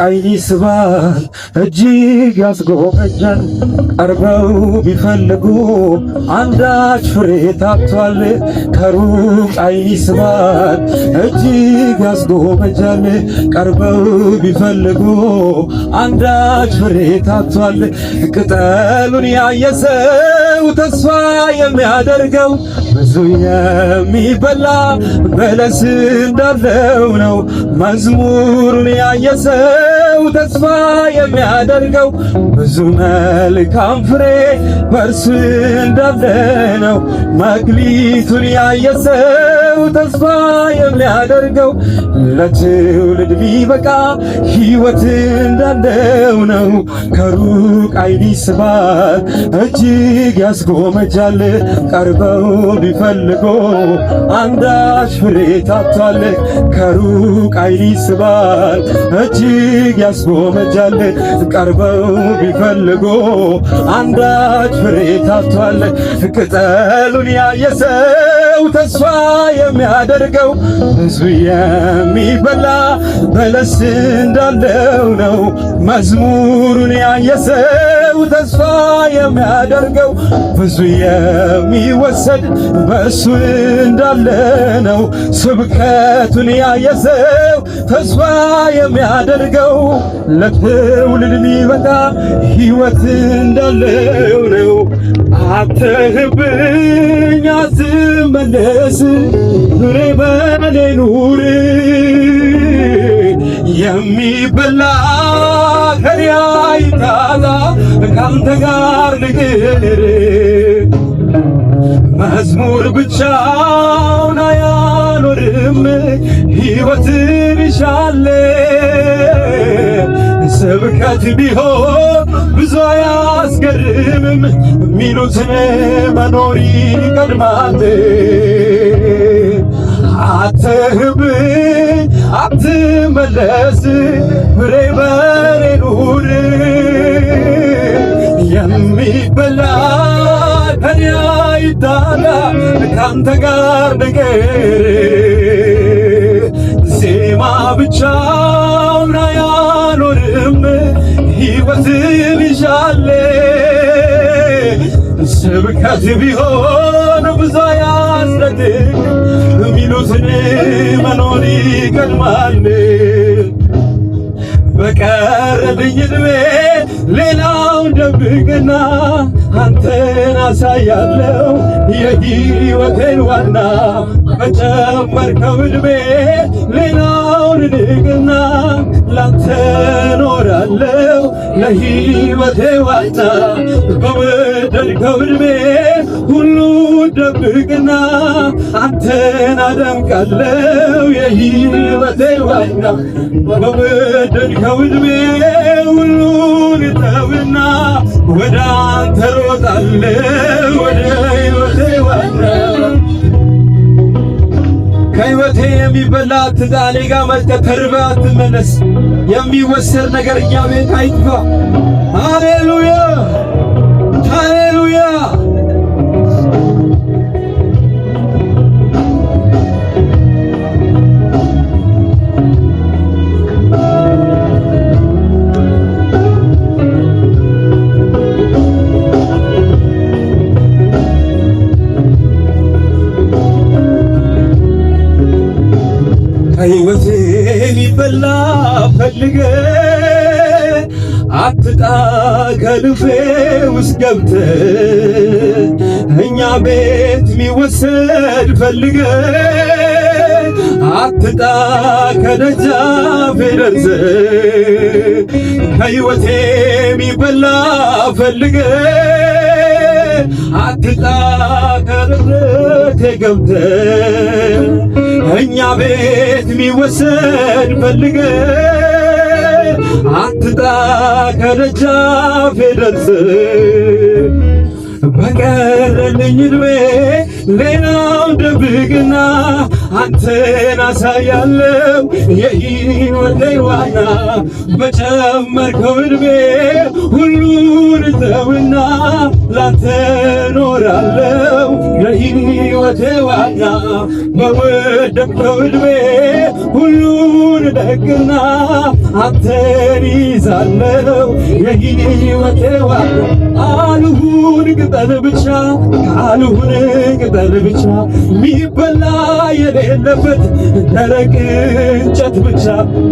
ዓይን ይስባል እጅግ ያስጎመጃል። ቀርበው ቢፈልጉ አንዳች ፍሬ ታጥቷል። ከሩቅ ዓይን ይስባል እጅግ ያስጎመጃል። ቀርበው ቢፈልጉ አንዳች ፍሬ ታጥቷል። ቅጠሉን ያየ ሰው ተስፋ የሚያደርገው ብዙ የሚበላ በለስ እንዳለው ነው። መዝሙሩን ያየ ሰው ተስፋ የሚያደርገው ብዙ መልካም ፍሬ በእርሱ እንዳለ ነው። መክሊቱን ያየ ሰው ተስፋ የሚያደርገው ለትውልድ ቢበቃ ሕይወት እንዳለው ነው። ከሩቅ ዓይን ይስባል እጅግ ያስጎመጃል። ቀርበው ቢፈልጉ አንዳች ፍሬ ታጥቷል። ከሩቅ ዓይን ይስባል እጅግ ያስጎመጃል። ቀርበው ቢፈልጉ አንዳች ፍሬ ታጥቷል። ቅጠሉን ያየ ሰው ተስፋ የሚያደርገው ብዙ የሚበላ በለስ እንዳለው ነው። መዝሙሩን ያየ ሰው ተስፋ የሚያደርገው ብዙ የሚወሰድ በእሱ እንዳለ ነው። ስብከቱን ያየ ሰው ተስፋ የሚያደርገው ለትውልድ ሊበቃ ሕይወት እንዳለው ነው። አትህብኝ አትመለስ ኑሬ በኔ ኑር የሚበላ ከኔ አይታጣ ካንተ ጋር ልቅር መዝሙር ብቻውን አያኖርም ሕይወትን ይሻል ስብከት ቢሆን ብዙ አያስገርምም ሚሉትን መኖር ይቀድማል። አትህብኝ አትመለስ ፍሬ በኔ ኑር የሚበላ ከኔ አይታጣ ካንተ ጋር ልቅር ዜማ ብቻውን አያኖርም ሕይወትን ይሻል ስብከት ቢሆን ብዙ አያስደንቅ ሚሉትን መኖር ይቀድማል። በቀረልኝ ዕድሜ ሌላውን ደብቅና አንተን አሳያለሁ የሕይወቴን ዋና በጨመርከው ዕድሜ ሌላውን ንቅና ላንተ ኖራለሁ ለሕይወቴ ዋና በወደድከው ዕድሜ ሁሉ ደብቅና አንተን አደምቃለሁ የሕይወቴ ዋና በወደድከው ዕድሜ ሁሉን ተውና ወደ አንተ ሮጣለሁ ወደ ሕይወቴ ዋና ከሕይወቴ የሚበላ ትዳኔ ጋር መጥተህ ተርበህ አትመለስ። የሚወሰድ ነገር እኛ ቤት አይጥፋ። ሃሌሉያ ሃሌሉያ። ከሕይወቴ የሚበላ ፈልገ አትጣ ከልቤ ውስጥ ገብተ እኛ ቤት የሚወሰድ ፈልገ አትጣ ከደጃፌ ደርሰ ከሕይወቴ የሚበላ ፈልገ አትጣ ከደረቴ ገብተ እኛ ቤት የሚወሰድ ፈልገ አትጣ ከደጃፌ ደርሰ በቀረልኝ ዕድሜ ሌላውን ደብቅና አንተን አሳያለሁ የሕይወቴ ዋና በጨመርከው ዕድሜ ሁሉን ተውና ላንተ ኖራለሁ የሕይወቴ ዋና በወደቅነው ዕድሜ ሁሉን ደግና አንተን ይዛለው የሕይወቴ ዋና ቃልሁን ቅጠል ብቻ ቃልሁን ቅጠል ብቻ ሚበላ የሌለበት ደረቅ እንጨት ብቻ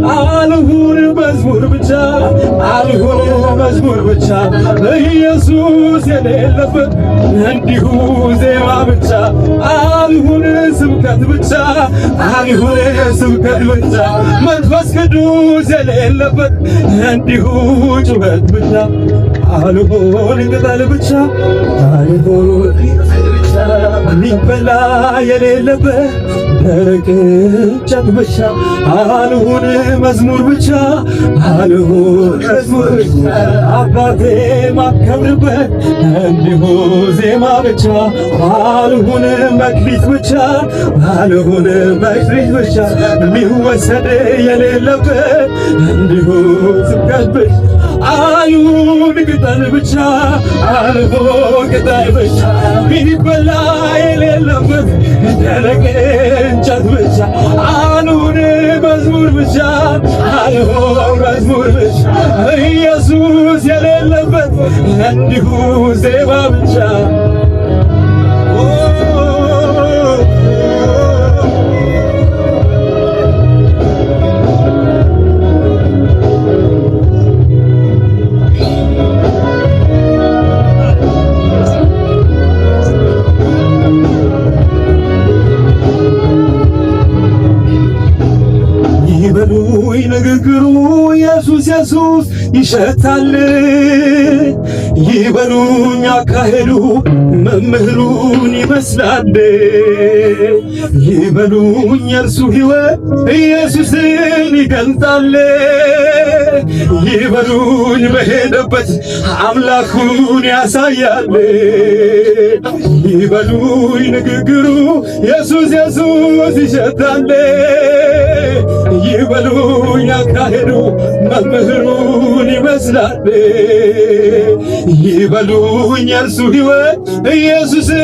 ቃልሁን መዝሙር ብቻ ቃልሁን መዝሙር ብቻ ኢየሱስ የሌለበት እንዲሁ ዜማ ብቻ ቃልሁን ስብከት ብቻ ቃልሁን ስብከት ብቻ መንፈስ ቅዱስ የሌለበት እንዲሁ ጩኸት ብቻ ቃልሁን ቅጠል ብቻ ቃልሁን ብቻ ሚበላ የሌለበት ደረቅ እንጨት ብቻ ቃልሁን መዝሙር ብቻ ቃልሁን መዝሙር ብቻ አባቴ ማከብርበት እንዲሁ ዜማ ብቻ ቃልሁን መክሊት ብቻ ቃልሁን መክሊት ብቻ የሚወሰድ የሌለበት እንዲሁ ስብከት ብቻ ቃልሁን ቅጠል ብቻ ቃልሁን ቅጠል ብቻ ሚበላ የሌለበት ደረቅ እንጨት ብቻ ቃልሁን መዝሙር ብቻ ቃልሁን መዝሙር ብቻ ኢየሱስ የሌለበት እንዲሁ ዜማ ብቻ ይበሉኝ ንግግሩ ኢየሱስ ኢየሱስ ይሸታል ይበሉኝ አካሄዱ መምህሩን ይመስላል ይበሉኝ የእርሱ ሕይወት ኢየሱስን ይገልጣል ይበሉኝ በሄደበት አምላኩን ያሳያል ይበሉኝ ንግግሩ ኢየሱስ ኢየሱስ ይሸታል ይበሉኝ አካሄዱ መምህሩን ይመስላል ይበሉኝ የእርሱ ሕይወት ኢየሱስን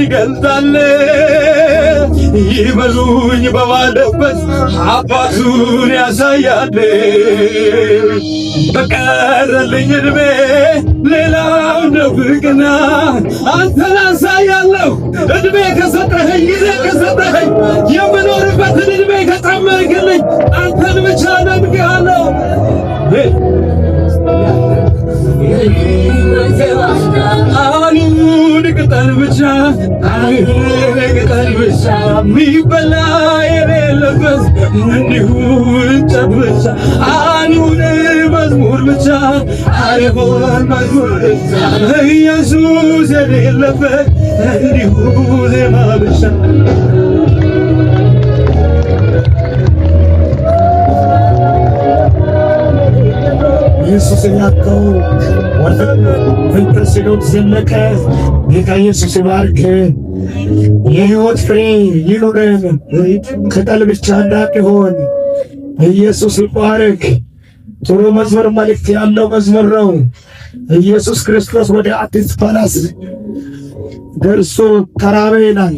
ይገልጣል ይበሉኝ በዋለበት አባቱን ያሳያል በቀረልኝ ዕድሜ ሌላው ነፍቅና አንተን አሳያለሁ ዕድሜ ከሰጠኸኝ ጊዜ ከሰጠኸኝ የምኖርበትን ዕድሜ ከጨመርክልኝ አንተን ብቻ ነግሬሃለሁ ቃልሁን ቅጠል ብቻ ቃልሁን ቅጠል ብቻ ሚበላ የሌለበት እንዲሁ እንጨት ብቻ ቃልሁን መዝሙር ብቻ ቃልሁን መዝሙር ብቻ ኢየሱስ የሌለበት እንዲሁ ዜማ ብቻ ኢየሱስን ያከው መንፈስ ቅዱስ ዘለቀ ጌታ ኢየሱስ ይባርክ። የሕይወት ፍሬ ይኑረን ቅጠል ብቻ እንዳይሆን ኢየሱስ ይባርክ። ጥሩ መዝሙር መልእክት ያለው መዝሙር ነው። ኢየሱስ ክርስቶስ ወደ አዲስ ፓላስ ደርሶ ተራራ ላይ